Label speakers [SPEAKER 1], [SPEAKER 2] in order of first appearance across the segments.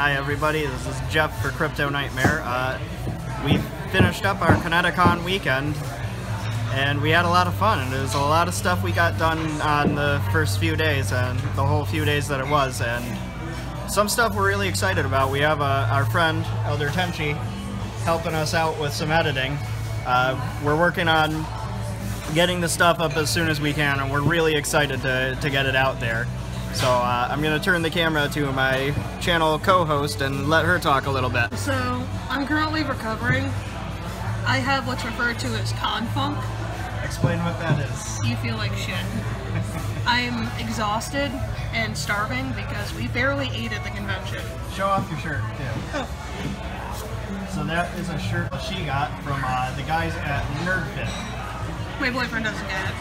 [SPEAKER 1] Hi everybody, this is Jeff for Crypto Nightmare. We finished up our ConnectiCon weekend and we had a lot of fun, and there was a lot of stuff we got done on the first few days and the whole few days that it was, and some stuff we're really excited about. We have our friend Elder Tenchi helping us out with some editing. We're working on getting the stuff up as soon as we can, and we're really excited to get it out there. So I'm going to turn the camera to my channel co-host and let her talk a little bit.
[SPEAKER 2] So I'm currently recovering. I have what's referred to as con funk.
[SPEAKER 1] Explain what that is.
[SPEAKER 2] You feel like shit. I'm exhausted and starving because we barely ate at the convention.
[SPEAKER 1] Show off your shirt too.
[SPEAKER 2] Oh.
[SPEAKER 1] So that is a shirt she got from the guys at NerdFit.
[SPEAKER 2] My boyfriend doesn't get it.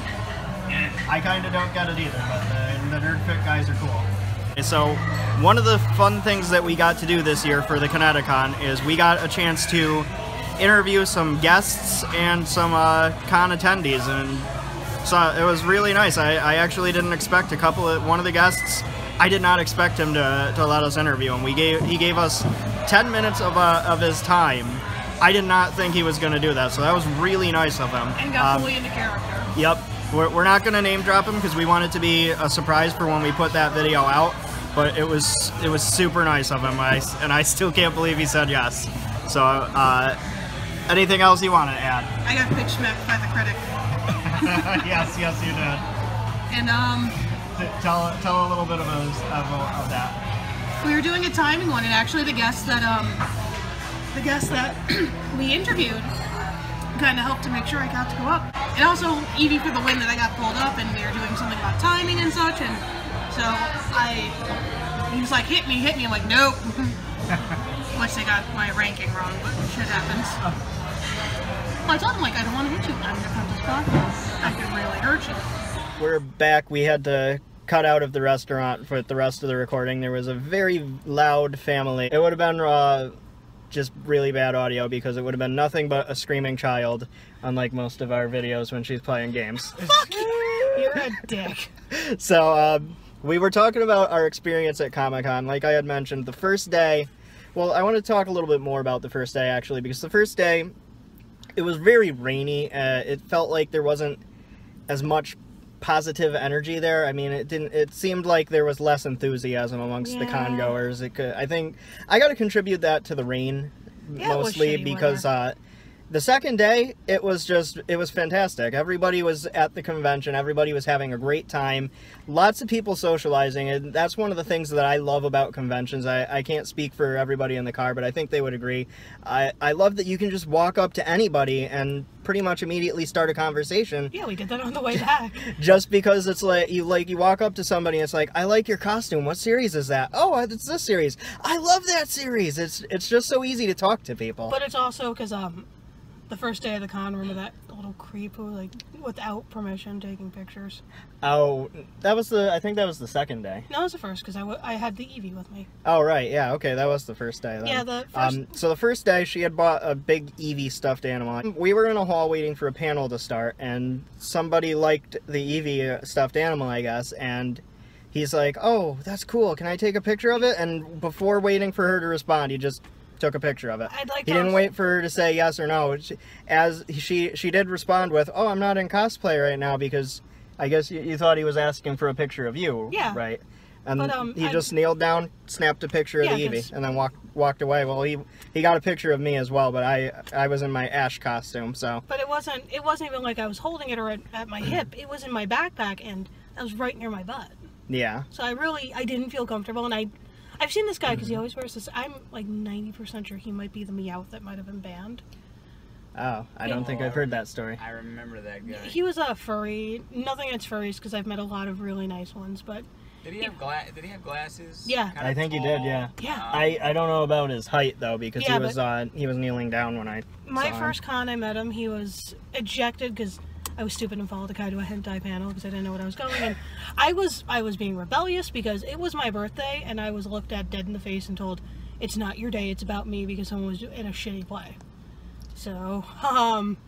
[SPEAKER 1] I kind of don't get it either, but the NerdFit guys are cool. So one of the fun things that we got to do this year for the ConnectiCon is we got a chance to interview some guests and some con attendees, and so it was really nice. I actually didn't expect one of the guests, I did not expect him to let us interview him. He gave us 10 minutes of his time. I did not think he was going to do that, so that was really nice of him.
[SPEAKER 2] And got fully into character.
[SPEAKER 1] Yep. We're not going to name drop him because we want it to be a surprise for when we put that video out, but it was super nice of him, and I still can't believe he said yes. So, anything else you want to add?
[SPEAKER 2] I got pitch smacked by the critic.
[SPEAKER 1] yes, you did.
[SPEAKER 2] And
[SPEAKER 1] tell a little bit of that.
[SPEAKER 2] We were doing a timing one, and actually the guest that we interviewed kind of helped to make sure I got to go up. And also Evie for the win that I got pulled up, and we were doing something about timing and such, and so he was like, hit me, I'm like, nope. Once they got my ranking wrong, but shit happens. Well, I told him, like, I don't want to hit you. I'm going to cut this podcast. I could really hurt you.
[SPEAKER 1] We're back. We had to cut out of the restaurant for the rest of the recording. There was a very loud family. It would have been just really bad audio because it would have been nothing but a screaming child, unlike most of our videos when she's playing games.
[SPEAKER 2] Fuck you! You're a dick.
[SPEAKER 1] So, we were talking about our experience at Comic-Con. Like I had mentioned, the first day, well, I want to talk a little bit more about the first day, actually, because the first day, it was very rainy. It felt like there wasn't as much positive energy there. I mean, it seemed like there was less enthusiasm amongst the con-goers. I think I got to contribute that to the rain, mostly, because the second day, it was fantastic. Everybody was at the convention. Everybody was having a great time. Lots of people socializing, and that's one of the things that I love about conventions. I can't speak for everybody in the car, but I think they would agree. I love that you can just walk up to anybody and pretty much immediately start a conversation.
[SPEAKER 2] Yeah, we did that on the way back.
[SPEAKER 1] Just because it's like you walk up to somebody and it's like, I like your costume. What series is that? Oh, it's this series. I love that series. It's just so easy to talk to people.
[SPEAKER 2] But it's also because the first day of the con, remember that little creep who, like, without permission, taking pictures?
[SPEAKER 1] Oh, I think that was the second day.
[SPEAKER 2] No, it was the first, because I had the Eevee with me.
[SPEAKER 1] Oh, right, yeah, okay, that was the first day then.
[SPEAKER 2] Yeah, the first...
[SPEAKER 1] so the first day, she had bought a big Eevee stuffed animal. We were in a hall waiting for a panel to start, and somebody liked the Eevee stuffed animal, I guess, and he's like, oh, that's cool, can I take a picture of it? And before waiting for her to respond, he just took a picture of it. He didn't wait for her to say yes or no. She did respond with, oh, I'm not in cosplay right now, because I guess you thought he was asking for a picture of you,
[SPEAKER 2] yeah,
[SPEAKER 1] right? And he just kneeled down, snapped a picture of the Eevee, and then walked away. Well, he got a picture of me as well, but I was in my Ash costume, so. But
[SPEAKER 2] it wasn't even like I was holding it or at my hip. It was in my backpack, and I was right near my butt.
[SPEAKER 1] Yeah.
[SPEAKER 2] So I didn't feel comfortable, and I've seen this guy because he always wears this. I'm like 90% sure he might be the Meowth that might have been banned.
[SPEAKER 1] Oh, I don't think I've heard that story.
[SPEAKER 3] I remember that guy.
[SPEAKER 2] He was a furry. Nothing against furries because I've met a lot of really nice ones, but...
[SPEAKER 3] Did he have glasses?
[SPEAKER 2] Yeah.
[SPEAKER 1] I think he did, yeah.
[SPEAKER 2] Yeah.
[SPEAKER 1] I don't know about his height, though, because he was kneeling down when I
[SPEAKER 2] My first con I met him, he was ejected because I was stupid and followed the guy to a hentai panel because I didn't know what I was going, and I was being rebellious because it was my birthday and I was looked at dead in the face and told, it's not your day, it's about me, because someone was in a shitty play. So,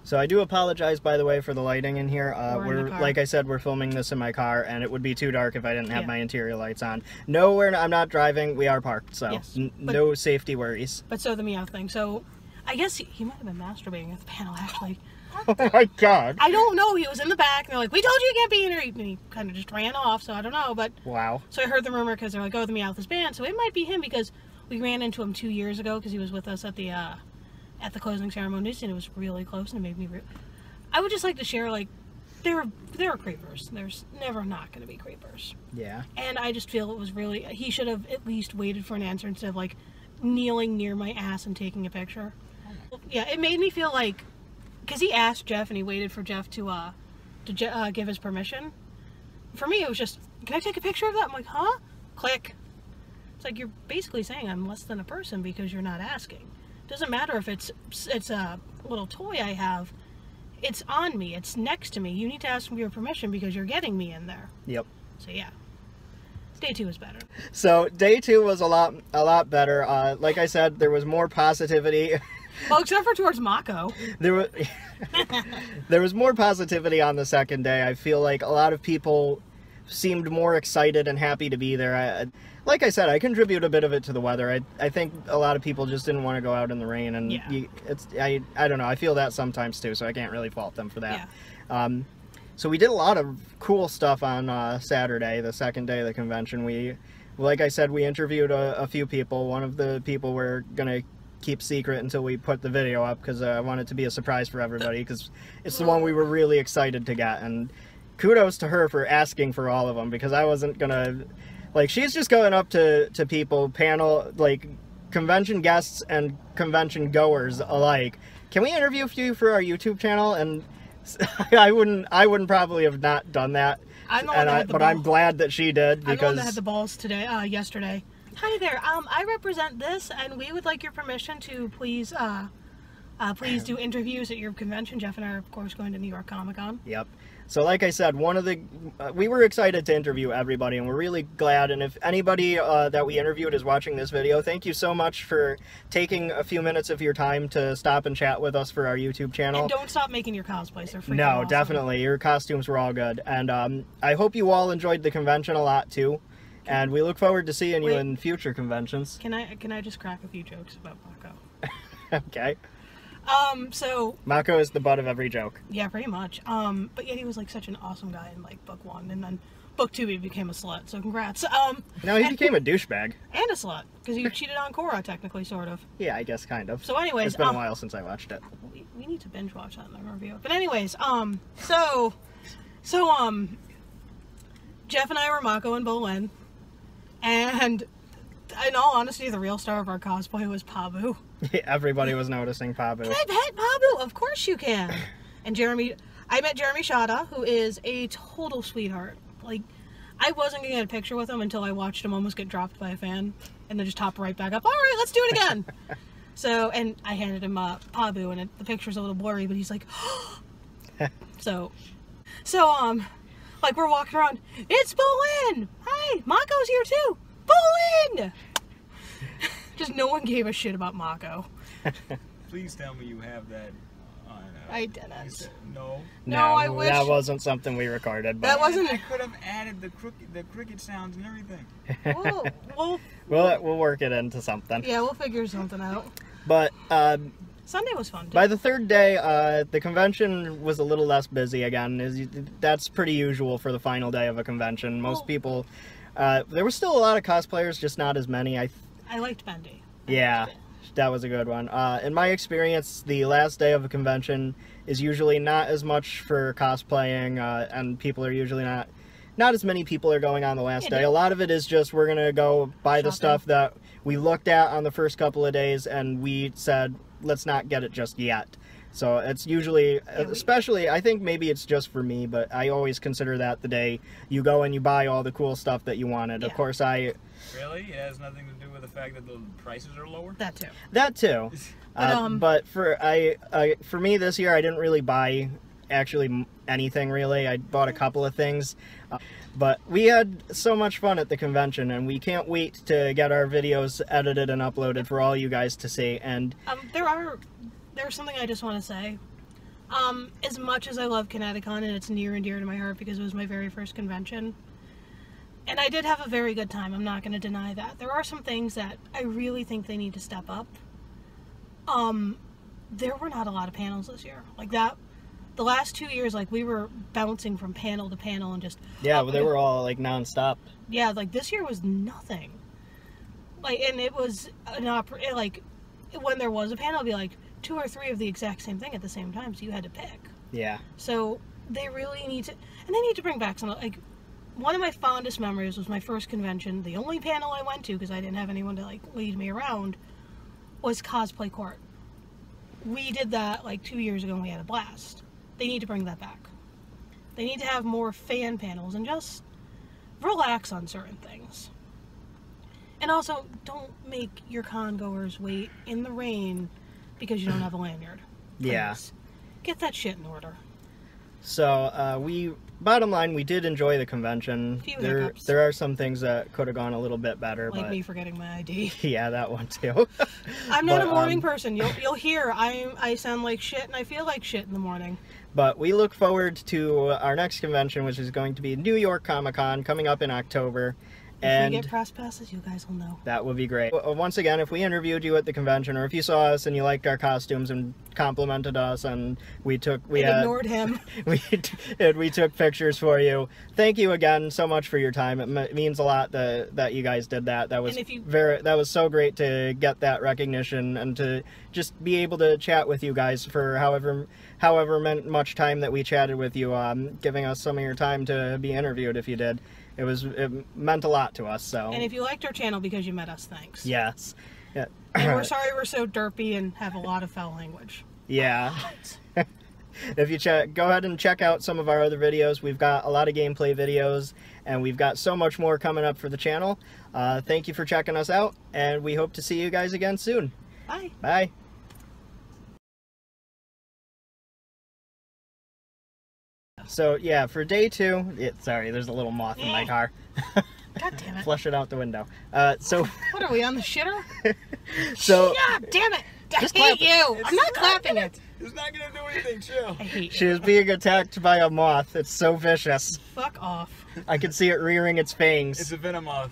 [SPEAKER 1] So I do apologize, by the way, for the lighting in here.
[SPEAKER 2] We're in the car.
[SPEAKER 1] Like I said, we're filming this in my car, and it would be too dark if I didn't have
[SPEAKER 2] Yeah.
[SPEAKER 1] my interior lights on. No, I'm not driving. We are parked, so
[SPEAKER 2] Yes,
[SPEAKER 1] no safety worries.
[SPEAKER 2] but so the meow thing. So, I guess he might have been masturbating at the panel, actually.
[SPEAKER 1] Oh my god.
[SPEAKER 2] I don't know. He was in the back, and they're like, "We told you you can't be in here." And he kind of just ran off, so I don't know. But
[SPEAKER 1] Wow.
[SPEAKER 2] so I heard the rumor because they're like, "Oh, the Meowth is banned." So it might be him because we ran into him 2 years ago because he was with us at the closing ceremonies, and it was really close, and it made me. I would just like to share, like, there are creepers. There's never not going to be creepers,
[SPEAKER 1] Yeah.
[SPEAKER 2] and I just feel it was really. He should have at least waited for an answer instead of like kneeling near my ass and taking a picture. Yeah, it made me feel like. Because he asked Jeff and he waited for Jeff to give his permission. For me, it was just, can I take a picture of that? I'm like, huh? Click. It's like, you're basically saying I'm less than a person because you're not asking. Doesn't matter if it's a little toy I have. It's on me. It's next to me. You need to ask for your permission because you're getting me in there.
[SPEAKER 1] Yep.
[SPEAKER 2] So yeah. Day 2 was better.
[SPEAKER 1] So day 2 was a lot better. Like I said, there was more positivity.
[SPEAKER 2] Well, except for towards Mako.
[SPEAKER 1] There was more positivity on the second day. I feel like a lot of people seemed more excited and happy to be there. Like I said, I contribute a bit of it to the weather. I think a lot of people just didn't want to go out in the rain, and
[SPEAKER 2] Yeah.
[SPEAKER 1] I don't know. I feel that sometimes too, so I can't really fault them for that.
[SPEAKER 2] Yeah.
[SPEAKER 1] So we did a lot of cool stuff on Saturday, the second day of the convention. Like I said, we interviewed a few people. One of the people we're gonna keep secret until we put the video up because I want it to be a surprise for everybody because it's the one we were really excited to get, and kudos to her for asking for all of them because I wasn't gonna, like, she's just going up to people, panel, like, convention guests and convention goers alike. Can we interview you for our YouTube channel? And I wouldn't probably have not done that.
[SPEAKER 2] I'm the one that had the
[SPEAKER 1] but
[SPEAKER 2] ball.
[SPEAKER 1] I'm glad that she did because
[SPEAKER 2] I'm the one that had the balls today, yesterday. Hi there. I represent this, and we would like your permission to please do interviews at your convention. Jeff and I are, of course, going to New York Comic-Con.
[SPEAKER 1] Yep. So like I said, we were excited to interview everybody, and we're really glad. And if anybody that we interviewed is watching this video, thank you so much for taking a few minutes of your time to stop and chat with us for our YouTube channel.
[SPEAKER 2] And don't stop making your cosplays. They're freaking
[SPEAKER 1] No,
[SPEAKER 2] awesome.
[SPEAKER 1] definitely. Your costumes were all good. And I hope you all enjoyed the convention a lot, too. And we look forward to seeing you in future conventions.
[SPEAKER 2] Can I just crack a few jokes about Mako?
[SPEAKER 1] Okay.
[SPEAKER 2] So
[SPEAKER 1] Mako is the butt of every joke.
[SPEAKER 2] yeah, pretty much. But yeah, he was like such an awesome guy in like book 1, and then book 2 he became a slut. So congrats.
[SPEAKER 1] No, he became a douchebag.
[SPEAKER 2] And a slut because he cheated on Korra, technically, sort of.
[SPEAKER 1] Yeah, I guess kind of.
[SPEAKER 2] So anyways,
[SPEAKER 1] It's been a while since I watched it.
[SPEAKER 2] We need to binge watch that in the review. But anyways, Jeff and I were Mako and Bolin, and in all honesty, the real star of our cosplay was Pabu.
[SPEAKER 1] Everybody was noticing Pabu.
[SPEAKER 2] Can I pet Pabu? Of course you can. And I met Jeremy Shada, who is a total sweetheart. Like, I wasn't gonna get a picture with him until I watched him almost get dropped by a fan, and then just hop right back up. All right, let's do it again. So, and I handed him Pabu, and the picture's a little blurry, but he's like, so, like, we're walking around. It's Bolin! Hi, Mako's here too. Bolin! Just no one gave a shit about Mako.
[SPEAKER 3] Please tell me you have that on.
[SPEAKER 2] I didn't.
[SPEAKER 3] No.
[SPEAKER 2] No, I wish.
[SPEAKER 1] That wasn't something we recorded. But
[SPEAKER 2] That wasn't.
[SPEAKER 3] I could have added the cricket sounds and everything.
[SPEAKER 2] We'll
[SPEAKER 1] we'll work it into something.
[SPEAKER 2] yeah, we'll figure something out.
[SPEAKER 1] But
[SPEAKER 2] Sunday was fun too.
[SPEAKER 1] by the third day, the convention was a little less busy again. That's pretty usual for the final day of a convention. Most people, there were still a lot of cosplayers, just not as many.
[SPEAKER 2] I liked Bendy.
[SPEAKER 1] Yeah, that was a good one. In my experience, the last day of a convention is usually not as much for cosplaying, and people are usually not as many people are going on the last day. A lot of it is just we're gonna go buy the stuff that we looked at on the first couple of days, and we said let's not get it just yet. So it's usually, especially, I think maybe it's just for me, but I always consider that the day you go and you buy all the cool stuff that you wanted.
[SPEAKER 2] Yeah.
[SPEAKER 1] Of course,
[SPEAKER 3] Really? It has nothing to do with the fact that the prices are lower?
[SPEAKER 2] That too.
[SPEAKER 1] That too. But for me this year, I didn't really buy actually anything really. I bought a couple of things, but we had so much fun at the convention, and we can't wait to get our videos edited and uploaded for all you guys to see. And
[SPEAKER 2] There there's something I just want to say. As much as I love ConnectiCon, and it's near and dear to my heart because it was my very first convention, and I did have a very good time, I'm not going to deny that. There are some things that I really think they need to step up. There were not a lot of panels this year. Like that, the last 2 years, like we were bouncing from panel to panel and just...
[SPEAKER 1] Yeah, they were all like non-stop.
[SPEAKER 2] Yeah, like this year was nothing. Like, and it was an like, when there was a panel, it'd be like 2 or 3 of the exact same thing at the same time, so you had to pick.
[SPEAKER 1] Yeah.
[SPEAKER 2] So they really need to, and they need to bring back some, like, one of my fondest memories was my first convention. The only panel I went to, because I didn't have anyone to, like, lead me around, was Cosplay Court. We did that, like, 2 years ago and we had a blast. They need to bring that back. They need to have more fan panels and just relax on certain things. And also, don't make your con goers wait in the rain because you don't have a lanyard. Please.
[SPEAKER 1] Yeah.
[SPEAKER 2] Get that shit in order.
[SPEAKER 1] So, bottom line, we did enjoy the convention. There are some things that could have gone a little bit better,
[SPEAKER 2] like
[SPEAKER 1] but...
[SPEAKER 2] me forgetting my ID.
[SPEAKER 1] Yeah, that one too.
[SPEAKER 2] I'm not a morning person. You'll hear I sound like shit and I feel like shit in the morning.
[SPEAKER 1] But we look forward to our next convention, which is going to be New York Comic-Con, coming up in October.
[SPEAKER 2] If we get press passes, you guys will know.
[SPEAKER 1] That would be great. Once again, if we interviewed you at the convention, or if you saw us and you liked our costumes and complimented us, and we
[SPEAKER 2] ignored him,
[SPEAKER 1] we took pictures for you. Thank you again so much for your time. It means a lot that you guys did that. That was so great to get that recognition and to just be able to chat with you guys for however much time that we chatted with you, giving us some of your time to be interviewed if you did. It meant a lot to us, so.
[SPEAKER 2] And if you liked our channel because you met us, thanks.
[SPEAKER 1] Yes. Yeah.
[SPEAKER 2] And we're sorry we're so derpy and have a lot of foul language.
[SPEAKER 1] Yeah. If you go ahead and check out some of our other videos. We've got a lot of gameplay videos, and we've got so much more coming up for the channel. Thank you for checking us out, and we hope to see you guys again soon.
[SPEAKER 2] Bye.
[SPEAKER 1] Bye. So, yeah, for day 2... sorry, there's a little moth in my car.
[SPEAKER 2] God damn it.
[SPEAKER 1] Flush it out the window. So...
[SPEAKER 2] What are we, on the shitter?
[SPEAKER 1] So...
[SPEAKER 2] God damn it! I hate you! I'm not clapping it!
[SPEAKER 3] It's not gonna do anything, chill.
[SPEAKER 2] I hate you.
[SPEAKER 1] She is being attacked by a moth. It's so vicious.
[SPEAKER 2] Fuck off.
[SPEAKER 1] I can see it rearing its fangs.
[SPEAKER 3] It's a venom moth.